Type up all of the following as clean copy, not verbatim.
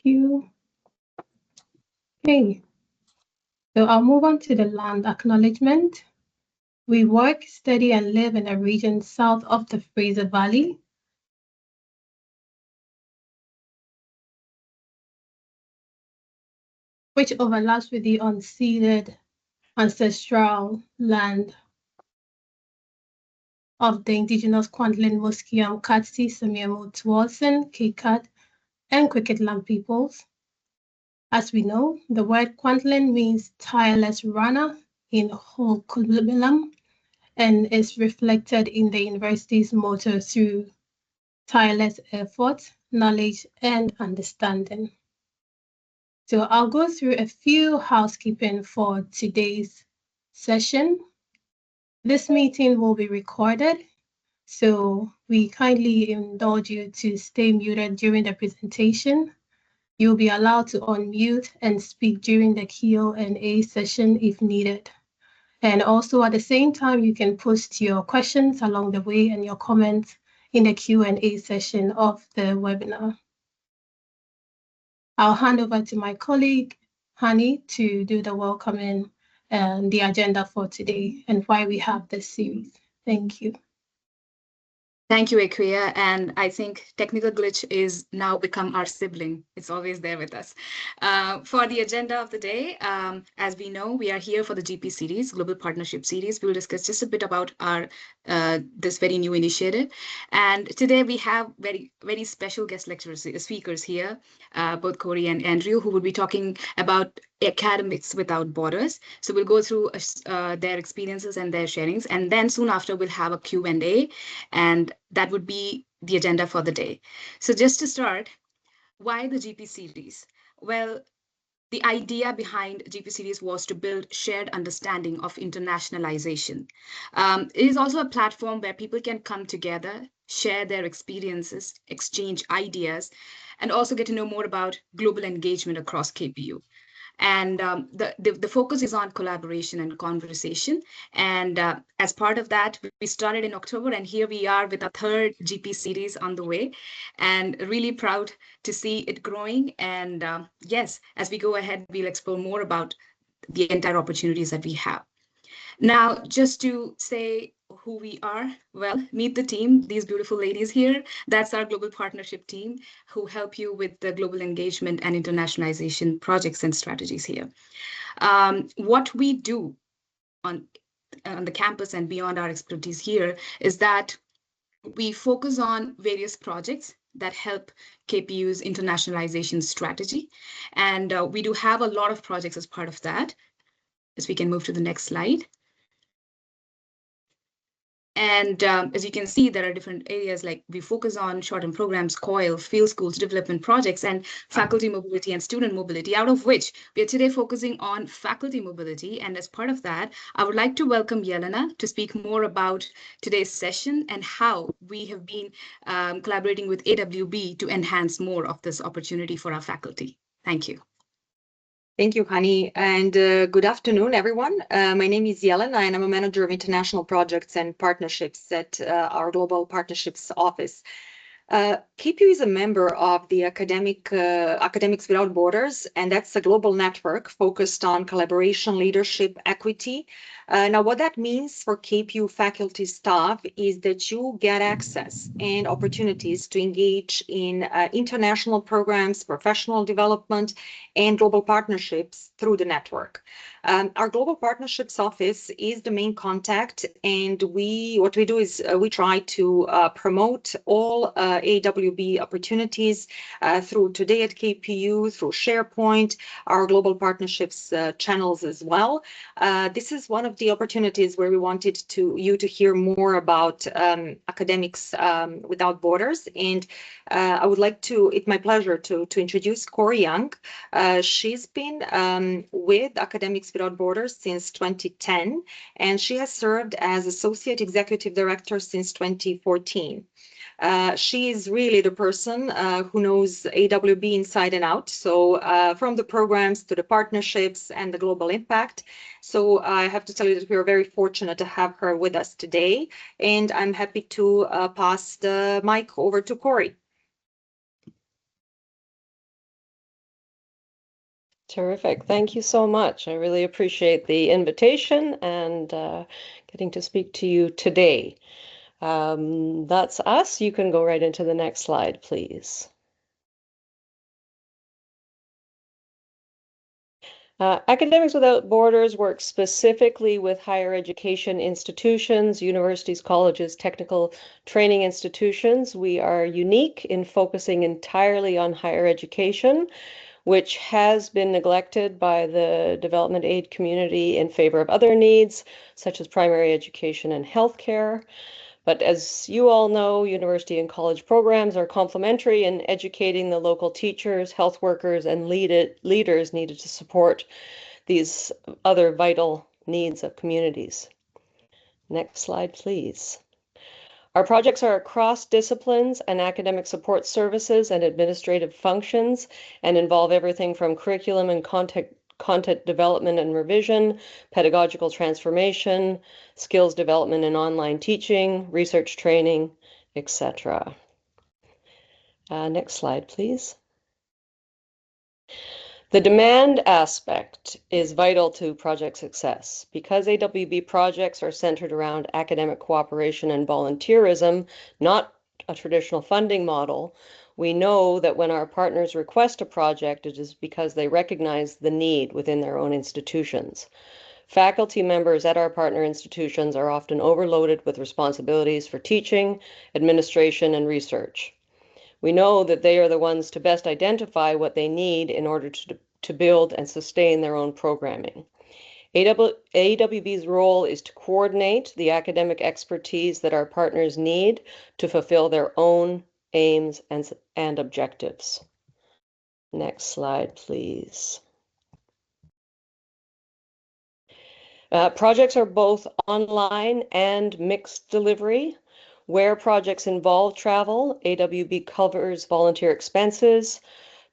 you. Okay, so I'll move on to the land acknowledgement. We work, study, and live in a region south of the Fraser Valley, which overlaps with the unceded ancestral land of the indigenous Kwantlen, Musqueam, Katsi, Semiemo, Tuasin, Kikat, and Kwiketlam peoples. As we know, the word Kwantlen means tireless runner in whole Kulbilam and is reflected in the university's motto through tireless effort, knowledge, and understanding. So I'll go through a few housekeeping for today's session. This meeting will be recorded, so we kindly indulge you to stay muted during the presentation. You'll be allowed to unmute and speak during the Q&A session if needed. And also at the same time, you can post your questions along the way and your comments in the Q&A session of the webinar. I'll hand over to my colleague, Hani, to do the welcoming and the agenda for today and why we have this series. Thank you. Thank you, Akria. And I think technical glitch is now become our sibling. It's always there with us. For the agenda of the day, as we know, we are here for the GP series, Global Partnership Series. We'll discuss just a bit about our this very new initiative. And today we have very special guest lecturers, speakers here, both Corrie and Andrew, who will be talking about academics without borders. So we'll go through their experiences and their sharings, and then soon after we'll have a Q&A, and that would be the agenda for the day. So just to start, why the GP series? Well, the idea behind GP series was to build shared understanding of internationalization. It is also a platform where people can come together, share their experiences, exchange ideas, and also get to know more about global engagement across KPU. And the focus is on collaboration and conversation. And as part of that, we started in October, and here we are with a third GP series on the way, and really proud to see it growing. And yes, as we go ahead, we'll explore more about the entire opportunities that we have. Now, just to say who we are, well, meet the team, these beautiful ladies here. That's our global partnership team who help you with the global engagement and internationalization projects and strategies here. What we do on the campus and beyond our expertise here is that we focus on various projects that help KPU's internationalization strategy. And we do have a lot of projects as part of that. As we can move to the next slide. And as you can see, there are different areas like we focus on short-term programs, COIL, field schools, development projects, and faculty mobility and student mobility, out of which we are today focusing on faculty mobility. And as part of that, I would like to welcome Yelena to speak more about today's session and how we have been collaborating with AWB to enhance more of this opportunity for our faculty. Thank you. Thank you, Hani, and good afternoon, everyone. My name is Jelena, and I'm a manager of international projects and partnerships at our Global Partnerships Office. KPU is a member of the Academics Without Borders, and that's a global network focused on collaboration, leadership, equity. Now, what that means for KPU faculty staff is that you get access and opportunities to engage in international programs, professional development, and global partnerships through the network. Our Global Partnerships Office is the main contact, and what we do is we try to promote all AWB opportunities through Today at KPU, through SharePoint, our Global Partnerships channels as well. This is one of the opportunities where we wanted you to hear more about Academics Without Borders, and it's my pleasure to introduce Corrie Young. She's been with Academics Without Borders since 2010, and she has served as Associate Executive Director since 2014. She is really the person who knows AWB inside and out, so from the programs to the partnerships and the global impact. So I have to tell you that we are very fortunate to have her with us today, and I'm happy to pass the mic over to Corrie. Terrific. Thank you so much. I really appreciate the invitation and getting to speak to you today. That's us. You can go right into the next slide, please. Academics Without Borders works specifically with higher education institutions, universities, colleges, technical training institutions. We are unique in focusing entirely on higher education, which has been neglected by the development aid community in favor of other needs, such as primary education and healthcare. But as you all know, university and college programs are complementary in educating the local teachers, health workers, and leaders needed to support these other vital needs of communities. Next slide, please. Our projects are across disciplines and academic support services and administrative functions and involve everything from curriculum and content development and revision, pedagogical transformation, skills development in online teaching, research training, etc. Next slide, please. The demand aspect is vital to project success. Because AWB projects are centered around academic cooperation and volunteerism, not a traditional funding model, we know that when our partners request a project, it is because they recognize the need within their own institutions. Faculty members at our partner institutions are often overloaded with responsibilities for teaching, administration, and research. We know that they are the ones to best identify what they need in order to build and sustain their own programming. AWB's role is to coordinate the academic expertise that our partners need to fulfill their own aims and objectives. Next slide, please. Projects are both online and mixed delivery. Where projects involve travel, AWB covers volunteer expenses.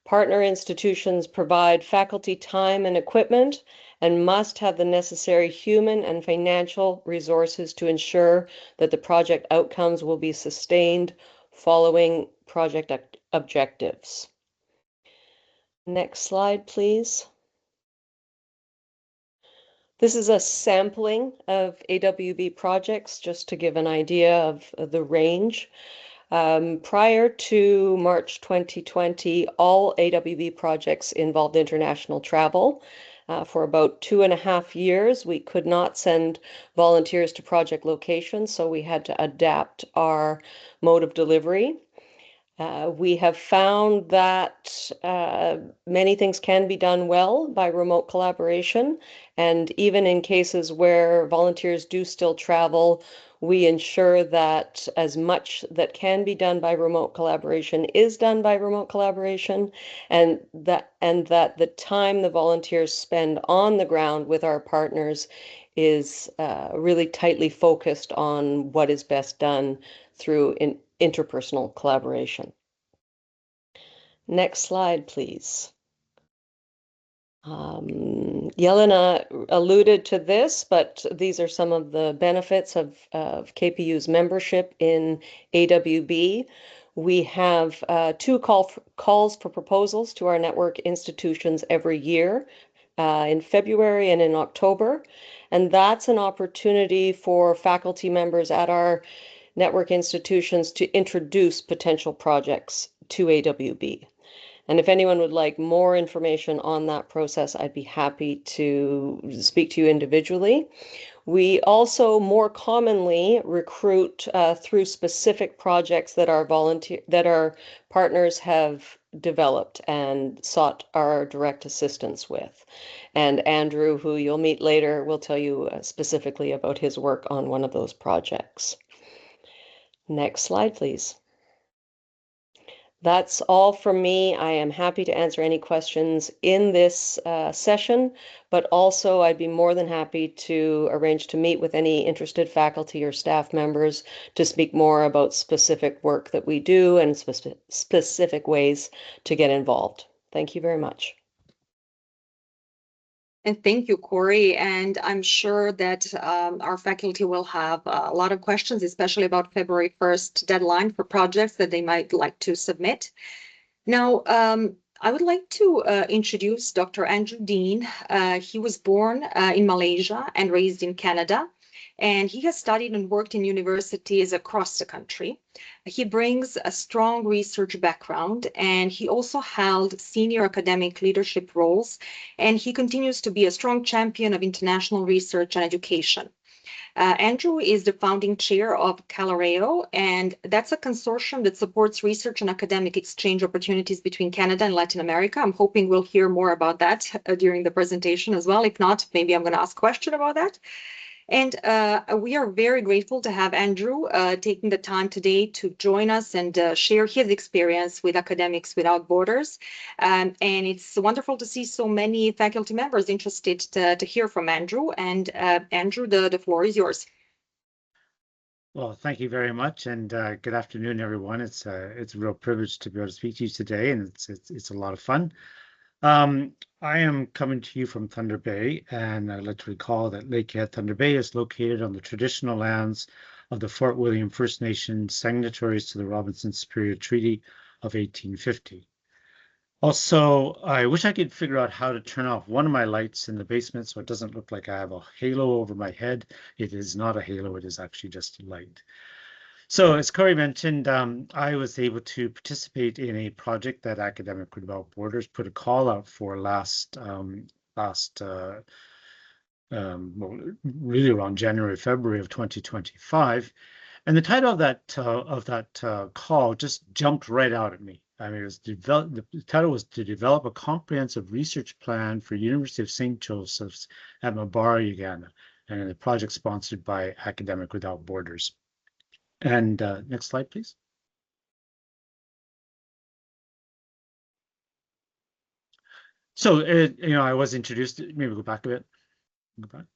Partner institutions provide faculty time and equipment and must have the necessary human and financial resources to ensure that the project outcomes will be sustained following project objectives. Next slide, please. This is a sampling of AWB projects, just to give an idea of the range. Prior to March 2020, all AWB projects involved international travel. For about 2.5 years, we could not send volunteers to project locations, so we had to adapt our mode of delivery. We have found that many things can be done well by remote collaboration, and even in cases where volunteers do still travel, we ensure that as much that can be done by remote collaboration is done by remote collaboration, and that the time the volunteers spend on the ground with our partners is really tightly focused on what is best done through interpersonal collaboration. Next slide, please. Jelena alluded to this, but these are some of the benefits of KPU's membership in AWB. We have 2 calls for proposals to our network institutions every year, in February and in October. And that's an opportunity for faculty members at our network institutions to introduce potential projects to AWB. And if anyone would like more information on that process, I'd be happy to speak to you individually. We also more commonly recruit through specific projects that our partners have developed and sought our direct assistance with. And Andrew, who you'll meet later, will tell you specifically about his work on one of those projects. Next slide, please. That's all from me. I am happy to answer any questions in this session, but also I'd be more than happy to arrange to meet with any interested faculty or staff members to speak more about specific work that we do and specific ways to get involved. Thank you very much. And thank you, Corrie. And I'm sure that our faculty will have a lot of questions, especially about February 1st deadline for projects that they might like to submit. Now, I would like to introduce Dr. Andrew Dean. He was born in Malaysia and raised in Canada, and he has studied and worked in universities across the country. He brings a strong research background, and he also held senior academic leadership roles, and he continues to be a strong champion of international research and education. Andrew is the founding chair of Calareo, and that's a consortium that supports research and academic exchange opportunities between Canada and Latin America. I'm hoping we'll hear more about that during the presentation as well. If not, maybe I'm going to ask a question about that. And we are very grateful to have Andrew taking the time today to join us and share his experience with Academics Without Borders. And it's wonderful to see so many faculty members interested to hear from Andrew. And Andrew, the floor is yours. Well, thank you very much, and good afternoon, everyone. It's a real privilege to be able to speak to you today, and it's a lot of fun. I am coming to you from Thunder Bay, and I'd like to recall that Lakehead Thunder Bay is located on the traditional lands of the Fort William First Nation, signatories to the Robinson Superior Treaty of 1850. Also, I wish I could figure out how to turn off one of my lights in the basement so it doesn't look like I have a halo over my head. It is not a halo, it is actually just a light. So as Corrie mentioned, I was able to participate in a project that Academic Without Borders put a call out for well, really around January, February of 2025. And the title of that call just jumped right out at me. I mean, the title was to develop a comprehensive research plan for University of St. Joseph's at Mbarara, Uganda, and the project sponsored by Academic Without Borders. And next slide, please. So, I was introduced, maybe go back a bit. Go back.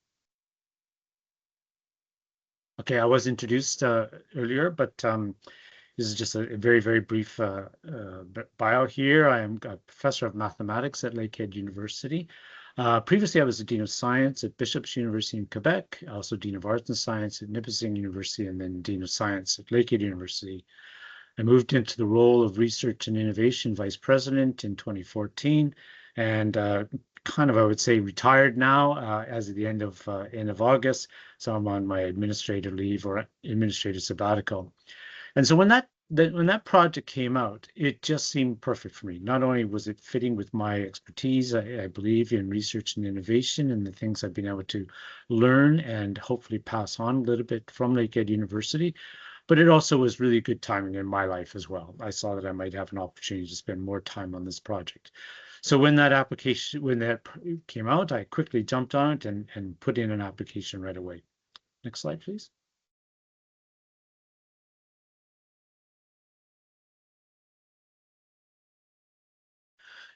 Okay, I was introduced earlier, but this is just a very, very brief bio here. I am a professor of mathematics at Lakehead University. Previously, I was the Dean of Science at Bishop's University in Quebec, also Dean of Arts and Science at Nipissing University, and then Dean of Science at Lakehead University. I moved into the role of Research and Innovation Vice President in 2014, and kind of, I would say, retired now as of the end of August. So I'm on my administrative leave or administrative sabbatical. And so when that project came out, it just seemed perfect for me. Not only was it fitting with my expertise, I believe in research and innovation and the things I've been able to learn and hopefully pass on a little bit from Lakehead University, but it also was really good timing in my life as well. I saw that I might have an opportunity to spend more time on this project. So when that came out, I quickly jumped on it and put in an application right away. Next slide, please.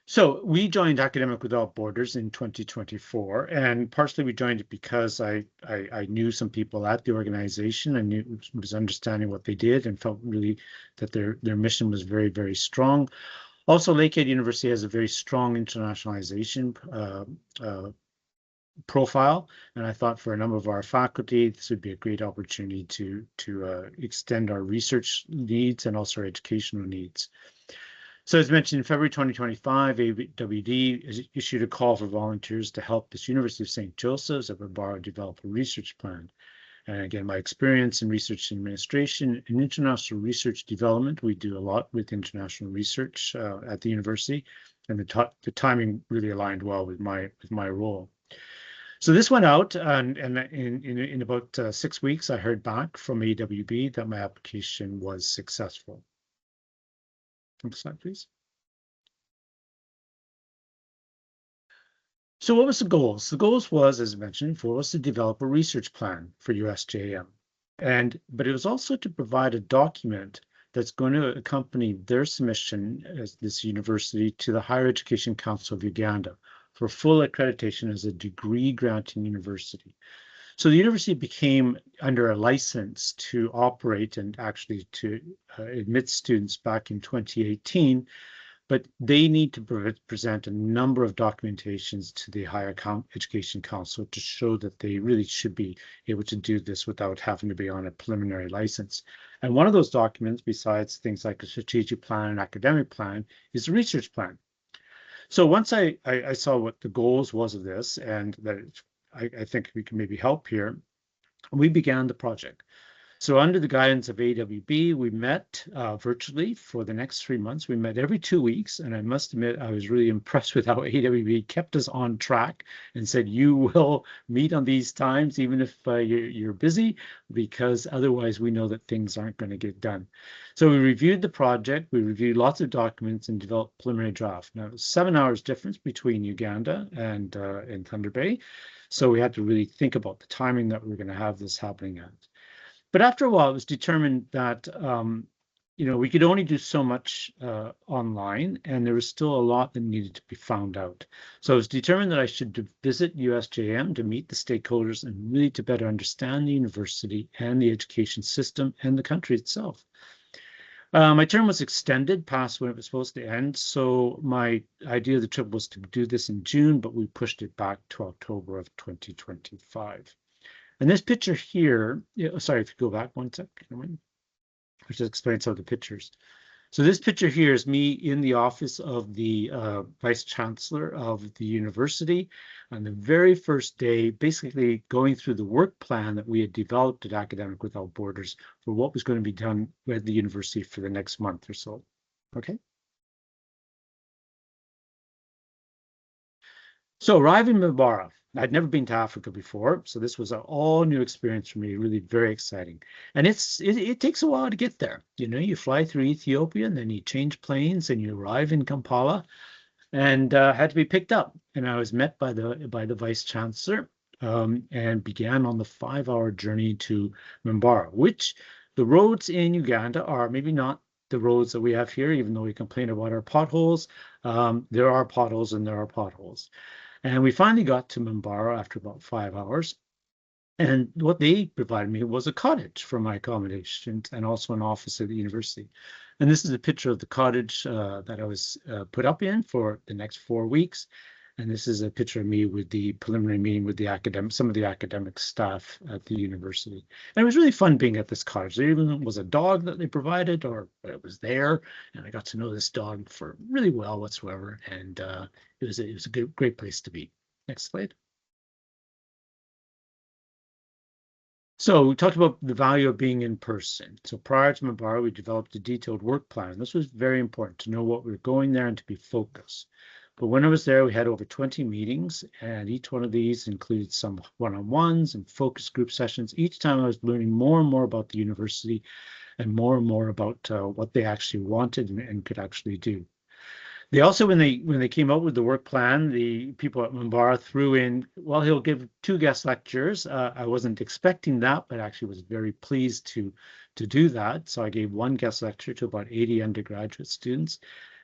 So we joined Academic Without Borders in 2024, and partially we joined it because I knew some people at the organization. I was understanding what they did and felt really that their mission was very, very strong. Also, Lakehead University has a very strong internationalization profile, and I thought for a number of our faculty, this would be a great opportunity to extend our research needs and also our educational needs. So as mentioned, in February 2025, AWD issued a call for volunteers to help this University of St. Joseph's at Mbarara develop a research plan. And again, my experience in research administration and international research development, we do a lot with international research at the university, and the timing really aligned well with my role. So this went out, and in about 6 weeks, I heard back from AWB that my application was successful. Next slide, please. So what was the goals? The goals was, as mentioned before, was to develop a research plan for USJM. But it was also to provide a document that's going to accompany their submission as this university to the Higher Education Council of Uganda for full accreditation as a degree granting university. So the university became under a license to operate and actually to admit students back in 2018, but they need to present a number of documentations to the Higher Education Council to show that they really should be able to do this without having to be on a preliminary license. And one of those documents, besides things like a strategic plan and academic plan, is a research plan. So once I saw what the goals was of this, and that I think we can maybe help here, we began the project. So under the guidance of AWB, we met virtually for the next 3 months. We met every 2 weeks, and I must admit, I was really impressed with how AWB kept us on track and said, you will meet on these times, even if you're busy, because otherwise we know that things aren't going to get done. So we reviewed the project, we reviewed lots of documents and developed preliminary draft. Now, it was 7 hours difference between Uganda and Thunder Bay. So we had to really think about the timing that we were going to have this happening at. But after a while, it was determined that we could only do so much online, and there was still a lot that needed to be found out. So it was determined that I should visit USJM to meet the stakeholders and really to better understand the university and the education system and the country itself. My term was extended past when it was supposed to end, so my idea of the trip was to do this in June, but we pushed it back to October of 2025. And this picture here, sorry, if you go back one second, which explains some of the pictures. So this picture here is me in the office of the Vice Chancellor of the university on the very first day, basically going through the work plan that we had developed at Academic Without Borders for what was going to be done with the university for the next month or so. Okay. So arriving in Mbarara, I'd never been to Africa before, so this was an all new experience for me, really very exciting. And it takes a while to get there. You fly through Ethiopia and then you change planes and you arrive in Kampala and had to be picked up. And I was met by the Vice Chancellor and began on the 5-hour journey to Mbarara, which the roads in Uganda are maybe not the roads that we have here, even though we complain about our potholes. There are potholes and there are potholes. And we finally got to Mbarara after about 5 hours. And what they provided me was a cottage for my accommodation and also an office at the university. And this is a picture of the cottage that I was put up in for the next 4 weeks. And this is a picture of me with the preliminary meeting with some of the academic staff at the university. And it was really fun being at this cottage. There even was a dog that they provided, or it was there, and I got to know this dog for really well whatsoever. And it was a great place to be. Next slide. So we talked about the value of being in person. So prior to Mbarara, we developed a detailed work plan. This was very important to know what we were going there and to be focused. But when I was there, we had over 20 meetings, and each one of these included some one-on-ones and focus group sessions. Each time I was learning more and more about the university and more about what they actually wanted and could actually do. They also, when they came out with the work plan, the people at Mbarara threw in, well, he'll give 2 guest lectures. I wasn't expecting that, but actually was very pleased to do that. So I gave 1 guest lecture to about 80 undergraduate students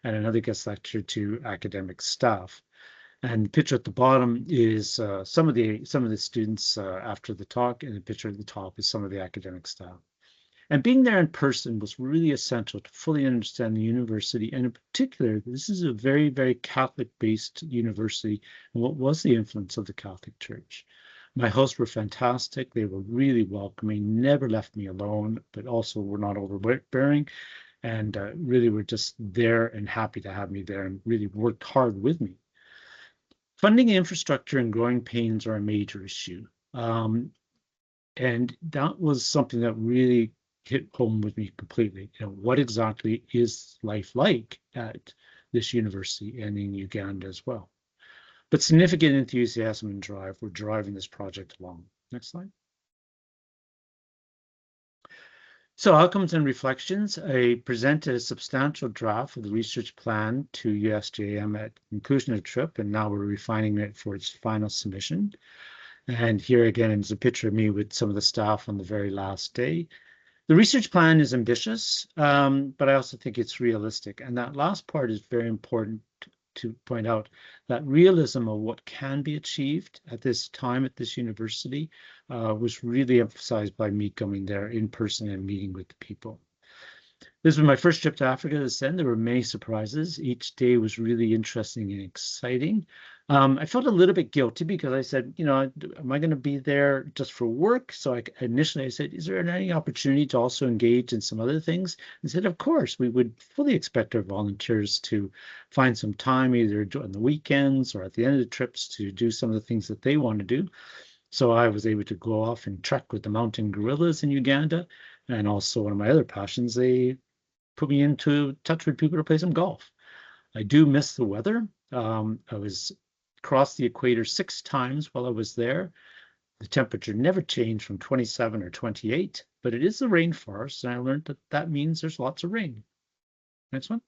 and another guest lecture to academic staff. And the picture at the bottom is some of the students after the talk, and the picture at the top is some of the academic staff. And being there in person was really essential to fully understand the university, and in particular, this is a very, very Catholic-based university, and what was the influence of the Catholic Church. My hosts were fantastic. They were really welcoming, never left me alone, but also were not overbearing, and really were just there and happy to have me there and really worked hard with me. Funding infrastructure and growing pains are a major issue. And that was something that really hit home with me completely. What exactly is life like at this university and in Uganda as well? But significant enthusiasm and drive were driving this project along. Next slide. So outcomes and reflections. I presented a substantial draft of the research plan to USJM at the conclusion of the trip, and now we're refining it for its final submission. And here again is a picture of me with some of the staff on the very last day. The research plan is ambitious, but I also think it's realistic. And that last part is very important to point out, that realism of what can be achieved at this time at this university was really emphasized by me coming there in person and meeting with the people. This was my first trip to Africa to send. There were many surprises. Each day was really interesting and exciting. I felt a little bit guilty because I said, you know, am I going to be there just for work? So initially I said, is there any opportunity to also engage in some other things? And said, of course, we would fully expect our volunteers to find some time either on the weekends or at the end of the trips to do some of the things that they want to do. So I was able to go off and trek with the mountain gorillas in Uganda. And also one of my other passions, they put me into touch with people to play some golf. I do miss the weather. I was crossed the equator 6 times while I was there. The temperature never changed from 27 or 28, but it is the rainforest, and I learned that that means there's lots of rain. Next one.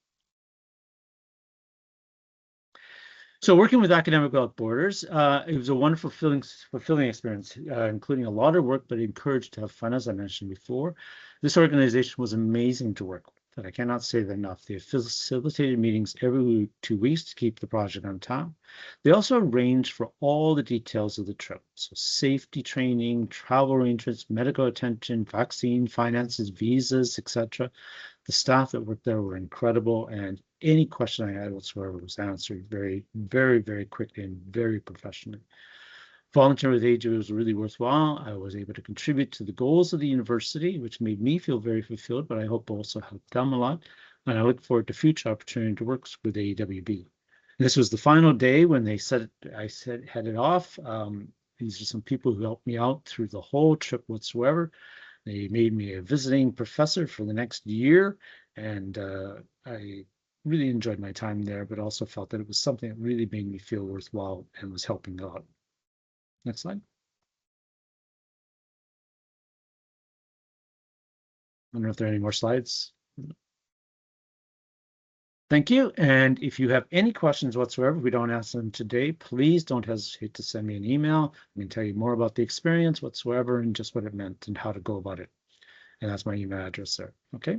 So working with Academic Without Borders, it was a wonderful, fulfilling experience, including a lot of work, but encouraged to have fun, as I mentioned before. This organization was amazing to work with. And I cannot say that enough. They facilitated meetings every 2 weeks to keep the project on top. They also arranged for all the details of the trip. So safety training, travel arrangements, medical attention, vaccine, finances, visas, etc. The staff that worked there were incredible, and any question I had whatsoever was answered very, very, very quickly and very professionally. Volunteering with AJ was really worthwhile. I was able to contribute to the goals of the university, which made me feel very fulfilled, but I hope also helped them a lot. And I look forward to future opportunity to work with AEWB. This was the final day when I said headed off. These are some people who helped me out through the whole trip whatsoever. They made me a visiting professor for the next year, and I really enjoyed my time there, but also felt that it was something that really made me feel worthwhile and was helping out. Next slide. I don't know if there are any more slides. Thank you. And if you have any questions whatsoever, if we don't answer them today, please don't hesitate to send me an email. I can tell you more about the experience whatsoever and just what it meant and how to go about it. And that's my email address there. Okay.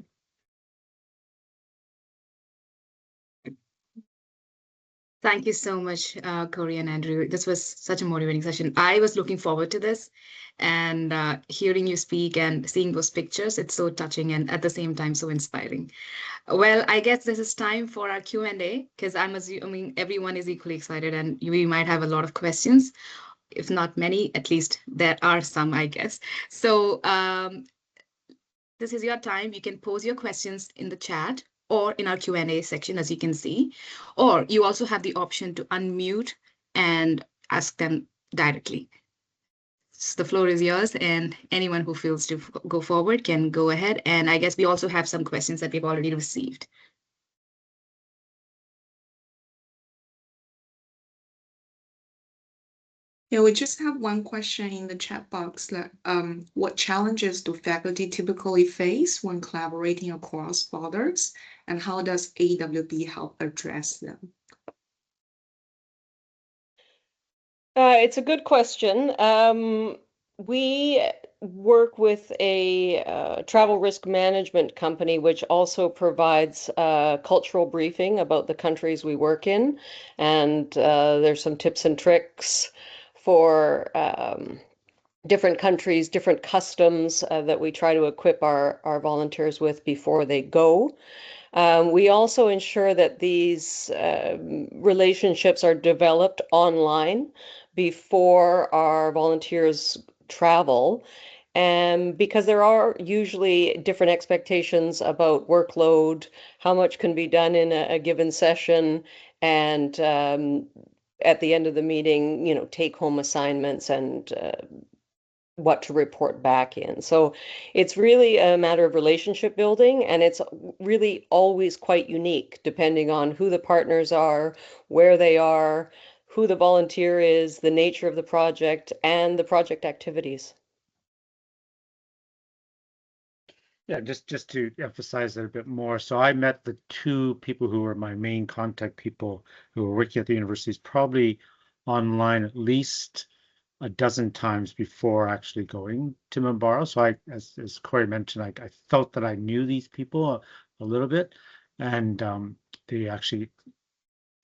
Thank you so much, Corrie and Andrew. This was such a motivating session. I was looking forward to this, and hearing you speak and seeing those pictures, it's so touching and at the same time so inspiring. Well, I guess this is time for our Q&A, because I'm assuming everyone is equally excited and we might have a lot of questions. If not many, at least there are some, I guess. So this is your time. You can pose your questions in the chat or in our Q&A section, as you can see, or you also have the option to unmute and ask them directly. So the floor is yours, and anyone who feels to go forward can go ahead. And I guess we also have some questions that we've already received. Yeah, we just have one question in the chat box. That, what challenges do faculty typically face when collaborating across borders, and how does AWB help address them? It's a good question. We work with a travel risk management company, which also provides cultural briefing about the countries we work in. And there's some tips and tricks for different countries, different customs that we try to equip our volunteers with before they go. We also ensure that these relationships are developed online before our volunteers travel. And because there are usually different expectations about workload, how much can be done in a given session, and at the end of the meeting, you know, take home assignments and what to report back in. So it's really a matter of relationship building, and it's really always quite unique depending on who the partners are, where they are, who the volunteer is, the nature of the project, and the project activities. Yeah, just to emphasize that a bit more. So I met the 2 people who were my main contact people who were working at the universities probably online at least a dozen times before actually going to Mbarara. So as Corrie mentioned, I felt that I knew these people a little bit, and they actually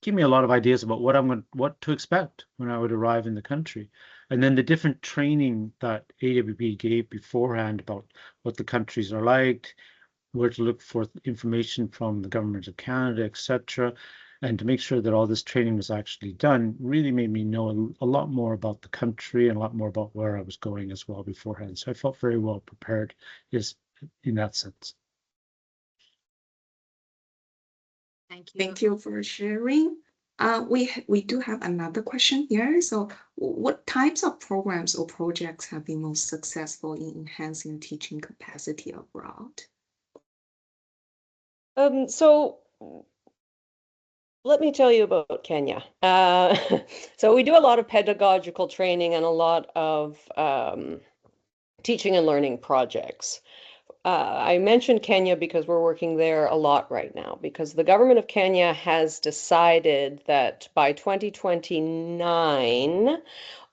give me a lot of ideas about what to expect when I would arrive in the country. And then the different training that AWB gave beforehand about what the countries are like, where to look for information from the government of Canada, etc., and to make sure that all this training was actually done really made me know a lot more about the country and a lot more about where I was going as well beforehand. So I felt very well prepared in that sense. Thank you. Thank you for sharing. We do have another question here. So what types of programs or projects have been most successful in enhancing teaching capacity abroad? So let me tell you about Kenya. So we do a lot of pedagogical training and a lot of teaching and learning projects. I mentioned Kenya because we're working there a lot right now, because the government of Kenya has decided that by 2029,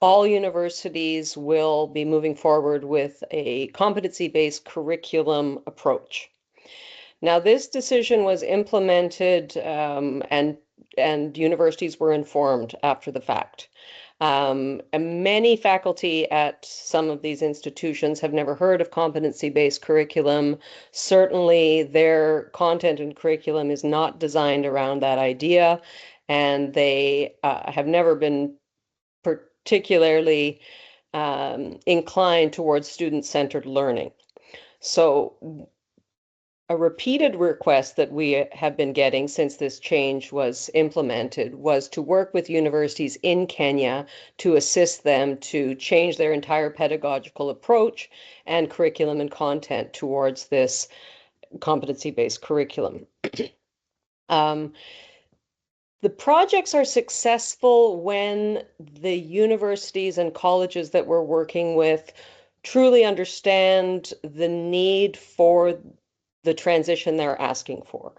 all universities will be moving forward with a competency-based curriculum approach. Now, this decision was implemented and universities were informed after the fact. And many faculty at some of these institutions have never heard of competency-based curriculum. Certainly, their content and curriculum is not designed around that idea, and they have never been particularly inclined towards student-centered learning. So a repeated request that we have been getting since this change was implemented was to work with universities in Kenya to assist them to change their entire pedagogical approach and curriculum and content towards this competency-based curriculum. The projects are successful when the universities and colleges that we're working with truly understand the need for the transition they're asking for.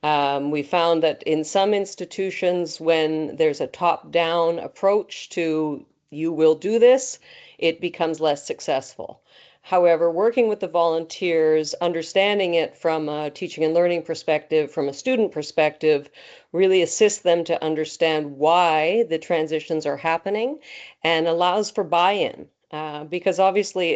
We found that in some institutions, when there's a top-down approach to you will do this, it becomes less successful. However, working with the volunteers, understanding it from a teaching and learning perspective, from a student perspective, really assists them to understand why the transitions are happening and allows for buy-in. Because obviously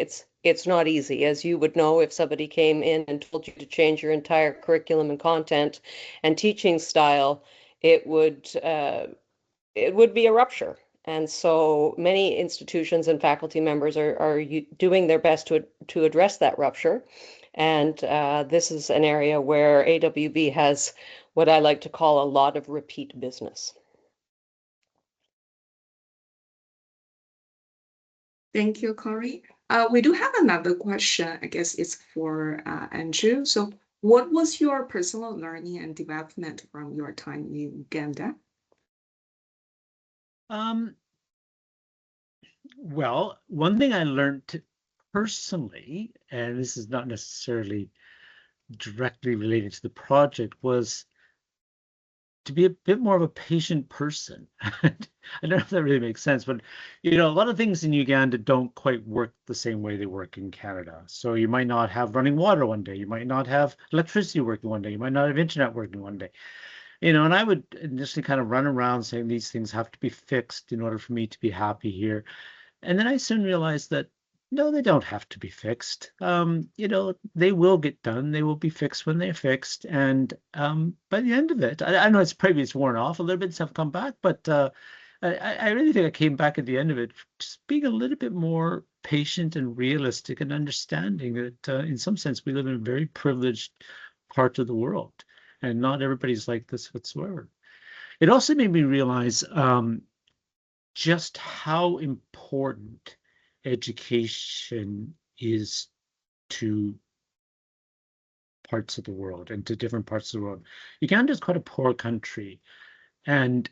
it's not easy. As you would know, if somebody came in and told you to change your entire curriculum and content and teaching style, it would be a rupture. And so many institutions and faculty members are doing their best to address that rupture. And this is an area where AWB has what I like to call a lot of repeat business. Thank you, Corrie. We do have another question. I guess it's for Andrew. So what was your personal learning and development from your time in Uganda? Well, one thing I learned personally, and this is not necessarily directly related to the project, was to be a bit more of a patient person. I don't know if that really makes sense, but a lot of things in Uganda don't quite work the same way they work in Canada. So you might not have running water one day, you might not have electricity working one day, you might not have internet working one day. And I would initially kind of run around saying these things have to be fixed in order for me to be happy here. And then I soon realized that no, they don't have to be fixed. They will get done. They will be fixed when they're fixed. And by the end of it, I know it's worn off a little bit, stuff come back, but I really think I came back at the end of it just being a little bit more patient and realistic and understanding that in some sense we live in a very privileged part of the world, and not everybody's like this whatsoever. It also made me realize just how important education is to parts of the world and to different parts of the world. Uganda is quite a poor country, and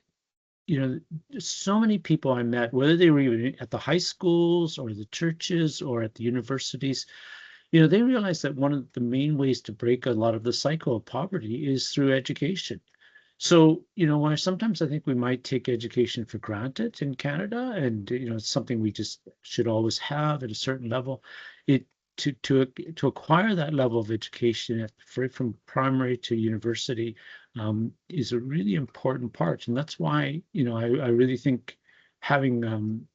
so many people I met, whether they were even at the high schools or the churches or at the universities, they realized that one of the main ways to break a lot of the cycle of poverty is through education. So, where sometimes I think we might take education for granted in Canada, and it's something we just should always have at a certain level. To acquire that level of education from primary to university is a really important part, and that's why I really think having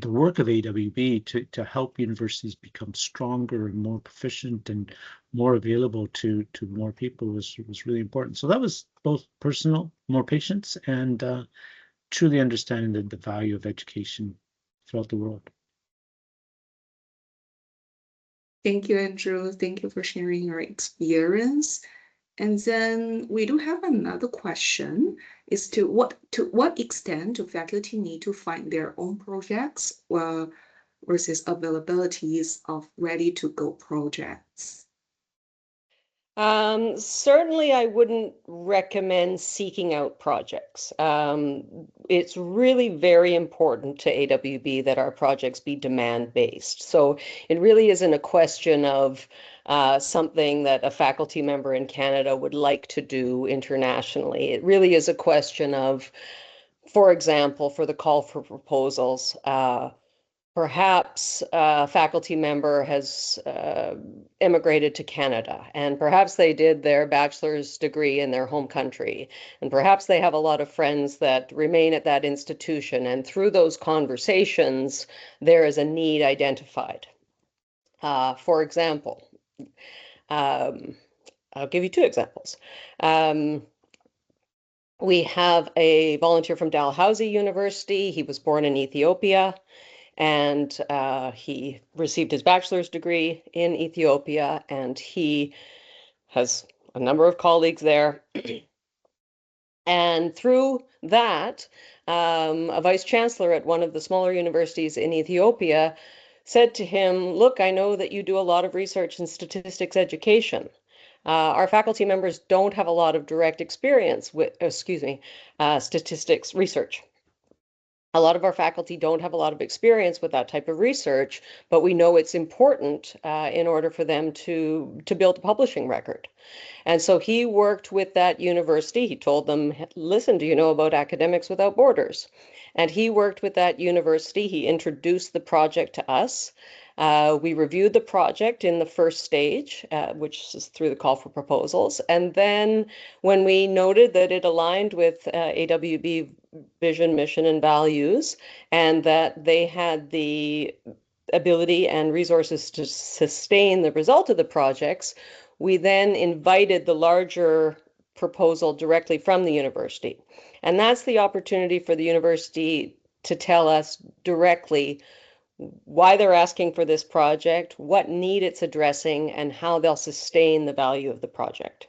the work of AWB to help universities become stronger and more proficient and more available to more people was really important. So that was both personal, more patience, and truly understanding the value of education throughout the world. Thank you, Andrew. Thank you for sharing your experience. And then we do have another question: is to what extent do faculty need to find their own projects versus availabilities of ready-to-go projects? Certainly, I wouldn't recommend seeking out projects. It's really very important to AWB that our projects be demand-based. So it really isn't a question of something that a faculty member in Canada would like to do internationally. It really is a question of, for example, for the call for proposals, perhaps a faculty member has immigrated to Canada, and perhaps they did their bachelor's degree in their home country, and perhaps they have a lot of friends that remain at that institution, and through those conversations, there is a need identified. For example, I'll give you two examples. We have a volunteer from Dalhousie University. He was born in Ethiopia, and he received his bachelor's degree in Ethiopia, and he has a number of colleagues there. And through that, a vice chancellor at one of the smaller universities in Ethiopia said to him, "Look, I know that you do a lot of research in statistics education. Our faculty members don't have a lot of direct experience with, statistics research. A lot of our faculty don't have a lot of experience with that type of research, but we know it's important in order for them to build a publishing record." And so he worked with that university. He told them, "Listen, do you know about Academics Without Borders?" And he worked with that university. He introduced the project to us. We reviewed the project in the first stage, which is through the call for proposals. And then when we noted that it aligned with AWB vision, mission, and values, and that they had the ability and resources to sustain the result of the projects, we then invited the larger proposal directly from the university. And that's the opportunity for the university to tell us directly why they're asking for this project, what need it's addressing, and how they'll sustain the value of the project.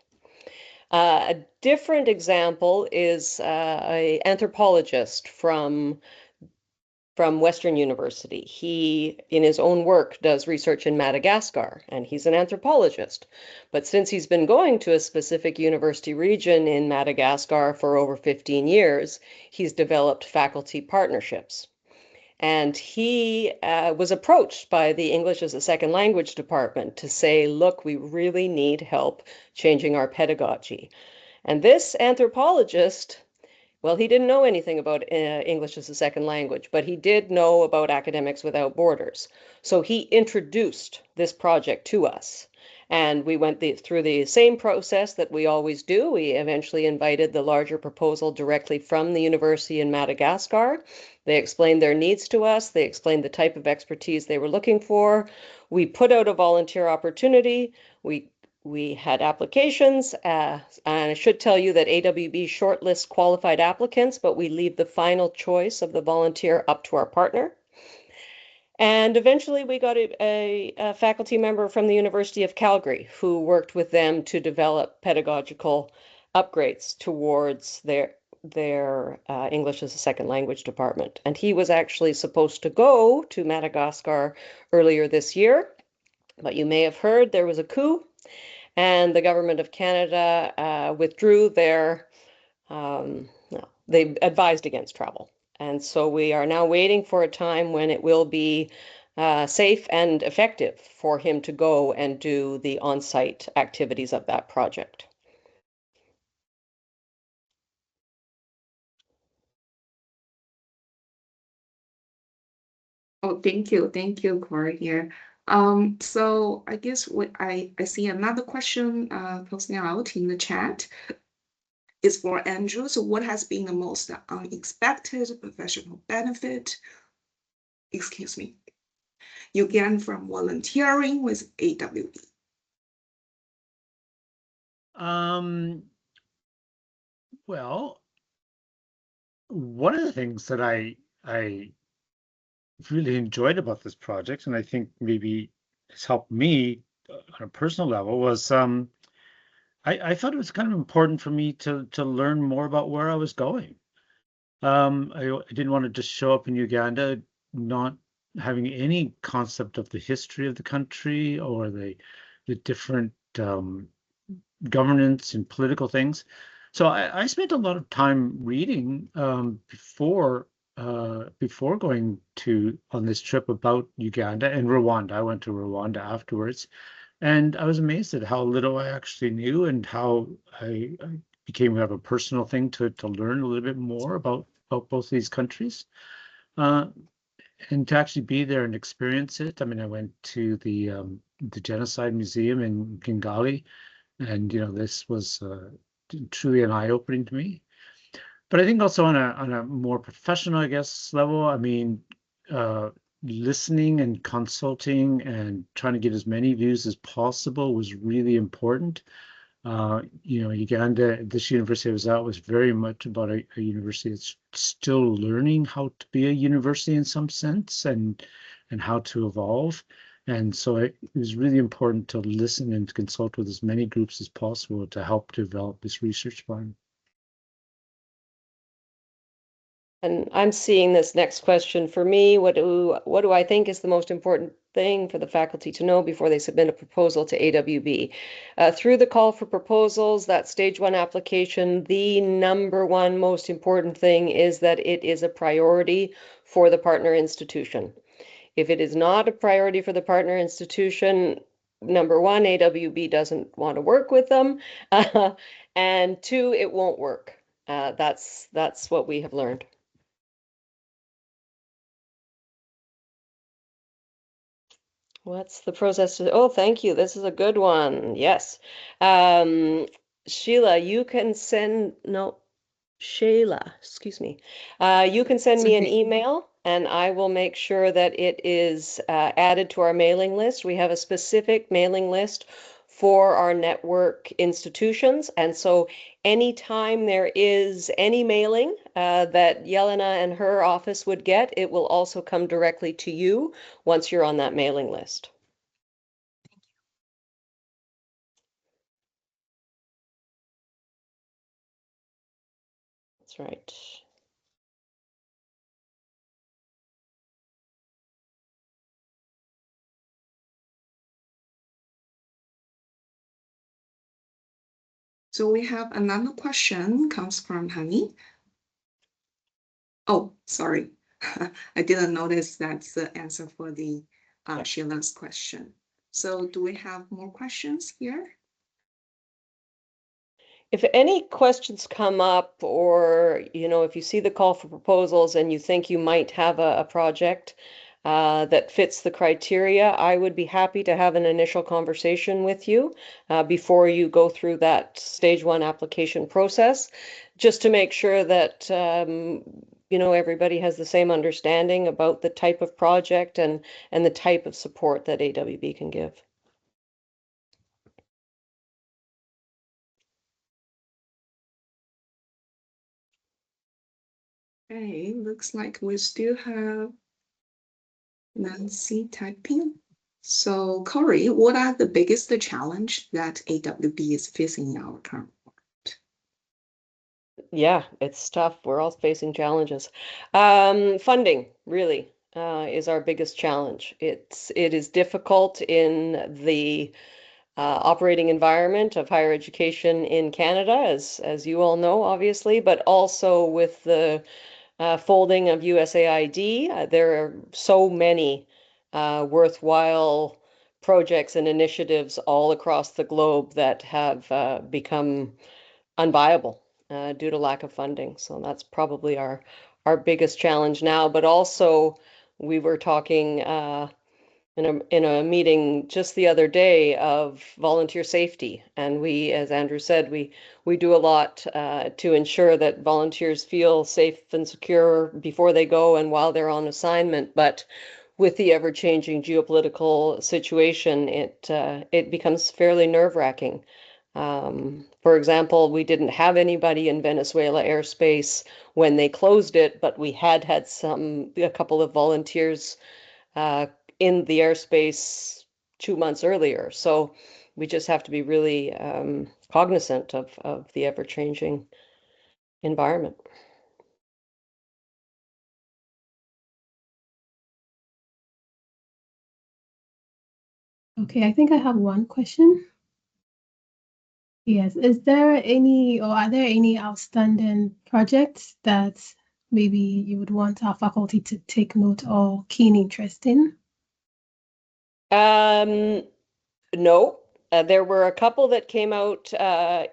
A different example is an anthropologist from Western University. He, in his own work, does research in Madagascar, and he's an anthropologist. But since he's been going to a specific university region in Madagascar for over 15 years, he's developed faculty partnerships. And he was approached by the English as a Second Language department to say, "Look, we really need help changing our pedagogy." And this anthropologist, well, he didn't know anything about English as a second language, but he did know about Academics Without Borders. So he introduced this project to us. And we went through the same process that we always do. We eventually invited the larger proposal directly from the university in Madagascar. They explained their needs to us. They explained the type of expertise they were looking for. We put out a volunteer opportunity. We had applications, and I should tell you that AWB shortlists qualified applicants, but we leave the final choice of the volunteer up to our partner. And eventually we got a faculty member from the University of Calgary who worked with them to develop pedagogical upgrades towards their English as a second language department. And he was actually supposed to go to Madagascar earlier this year, but you may have heard there was a coup, and the government of Canada withdrew their, they advised against travel. And so we are now waiting for a time when it will be safe and effective for him to go and do the on-site activities of that project. Oh, thank you, Corey here. So I guess what I see another question posting out in the chat is for Andrew. So what has been the most unexpected professional benefit excuse me, you gain from volunteering with AWB? Well, one of the things that I really enjoyed about this project, and I think maybe has helped me on a personal level, was I thought it was kind of important for me to learn more about where I was going. I didn't want to just show up in Uganda not having any concept of the history of the country or the different governance and political things. So I spent a lot of time reading before going on this trip about Uganda and Rwanda. I went to Rwanda afterwards, and I was amazed at how little I actually knew and how I became have a personal thing to learn a little bit more about both these countries. And to actually be there and experience it. I mean, I went to the Genocide Museum in Kigali, and this was truly an eye-opening to me. But I think also on a more professional, I guess, level, I mean, listening and consulting and trying to get as many views as possible was really important. Uganda, this university I was at was very much about a university that's still learning how to be a university in some sense and how to evolve. And so it was really important to listen and to consult with as many groups as possible to help develop this research plan. And I'm seeing this next question for me. What do I think is the most important thing for the faculty to know before they submit a proposal to AWB? Through the call for proposals, that stage 1 application, the number one most important thing is that it is a priority for the partner institution. If it is not a priority for the partner institution, number one, AWB doesn't want to work with them, and two, it won't work. That's what we have learned. What's the process? Oh, thank you. This is a good one. Yes. Sheila, you can send, no, Shayla, excuse me. You can send me an email and I will make sure that it is added to our mailing list. We have a specific mailing list for our network institutions. And so anytime there is any mailing that Yelena and her office would get, it will also come directly to you once you're on that mailing list. That's right. So we have another question comes from Honey. Oh, sorry. I didn't notice that's the answer for the Sheila's question. So do we have more questions here? If any questions come up or, if you see the call for proposals and you think you might have a project that fits the criteria, I would be happy to have an initial conversation with you before you go through that stage 1 application process, just to make sure that everybody has the same understanding about the type of project and the type of support that AWB can give. Okay, looks like we still have Nancy typing. So Corrie, what are the biggest challenge that AWB is facing in our current world? Yeah, it's tough. We're all facing challenges. Funding really is our biggest challenge. It is difficult in the operating environment of higher education in Canada, as you all know, obviously, but also with the folding of USAID. There are so many worthwhile projects and initiatives all across the globe that have become unviable due to lack of funding. So that's probably our biggest challenge now. But also, we were talking in a meeting just the other day of volunteer safety, and we, as Andrew said, we do a lot to ensure that volunteers feel safe and secure before they go and while they're on assignment. But with the ever-changing geopolitical situation, it becomes fairly nerve-wracking. For example, we didn't have anybody in Venezuela airspace when they closed it, but we had a couple of volunteers in the airspace 2 months earlier. So we just have to be really cognizant of the ever-changing environment. Okay, I think I have one question. Yes, is there any or are there any outstanding projects that maybe you would want our faculty to take note or keen interest in? No. There were a couple that came out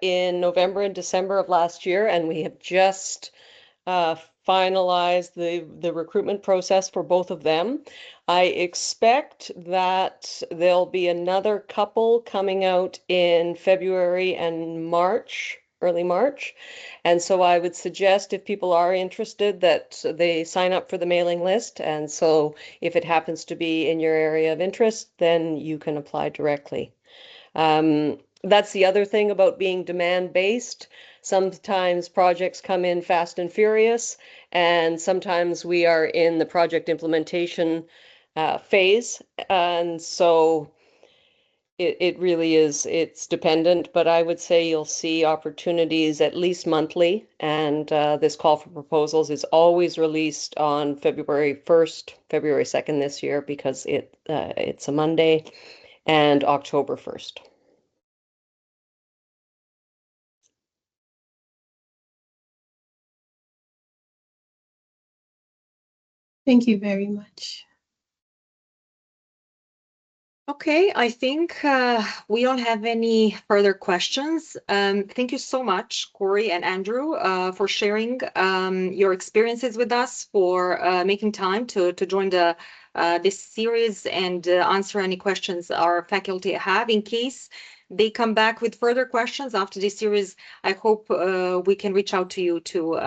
in November and December of last year, and we have just finalized the recruitment process for both of them. I expect that there'll be another couple coming out in February and March, early March. And so I would suggest if people are interested that they sign up for the mailing list. And so if it happens to be in your area of interest, then you can apply directly. That's the other thing about being demand-based. Sometimes projects come in fast and furious, and sometimes we are in the project implementation phase. And so it really is, it's dependent, but I would say you'll see opportunities at least monthly. And this call for proposals is always released on February 1st, February 2nd this year, because it's a Monday, and October 1st. Thank you very much. Okay, I think we don't have any further questions. Thank you so much, Corrie and Andrew, for sharing your experiences with us, for making time to join this series and answer any questions our faculty have. In case they come back with further questions after this series, I hope we can reach out to you to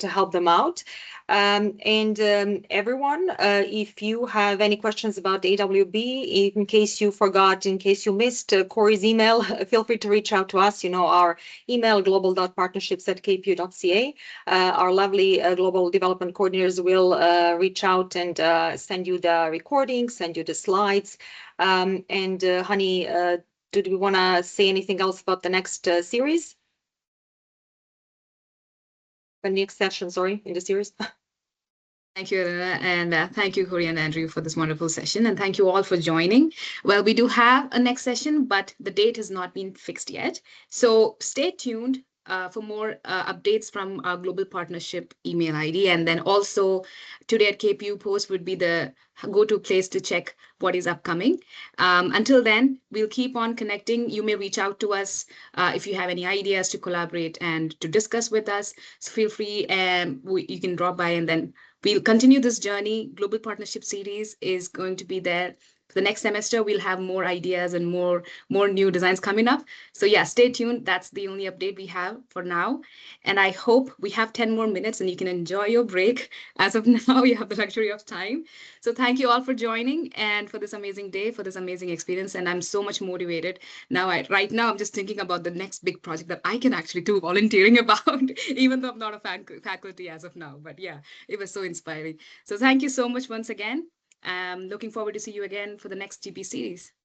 help them out. Everyone, if you have any questions about the AWB, in case you forgot, in case you missed Corrie's email, feel free to reach out to us. You know, our email, global.partnerships@kpu.ca. Our lovely global development coordinators will reach out and send you the recording, send you the slides. Honey, did we want to say anything else about the next series? The next session, sorry, in the series. Thank you, Elena, and thank you, Corrie and Andrew, for this wonderful session. And thank you all for joining. Well, we do have a next session, but the date has not been fixed yet. So stay tuned for more updates from our Global Partnership email ID. And then also Today at KPU post would be the go-to place to check what is upcoming. Until then, we'll keep on connecting. You may reach out to us if you have any ideas to collaborate and to discuss with us. So feel free, and you can drop by, and then we'll continue this journey. Global Partnership Series is going to be there. For the next semester, we'll have more ideas and more new designs coming up. So yeah, stay tuned. That's the only update we have for now. And I hope we have 10 more minutes and you can enjoy your break. As of now, you have the luxury of time. So thank you all for joining and for this amazing day, for this amazing experience. And I'm so much motivated. Now, right now, I'm just thinking about the next big project that I can actually do volunteering about, even though I'm not a faculty as of now. But yeah, it was so inspiring. So thank you so much once again. Looking forward to see you again for the next GP series.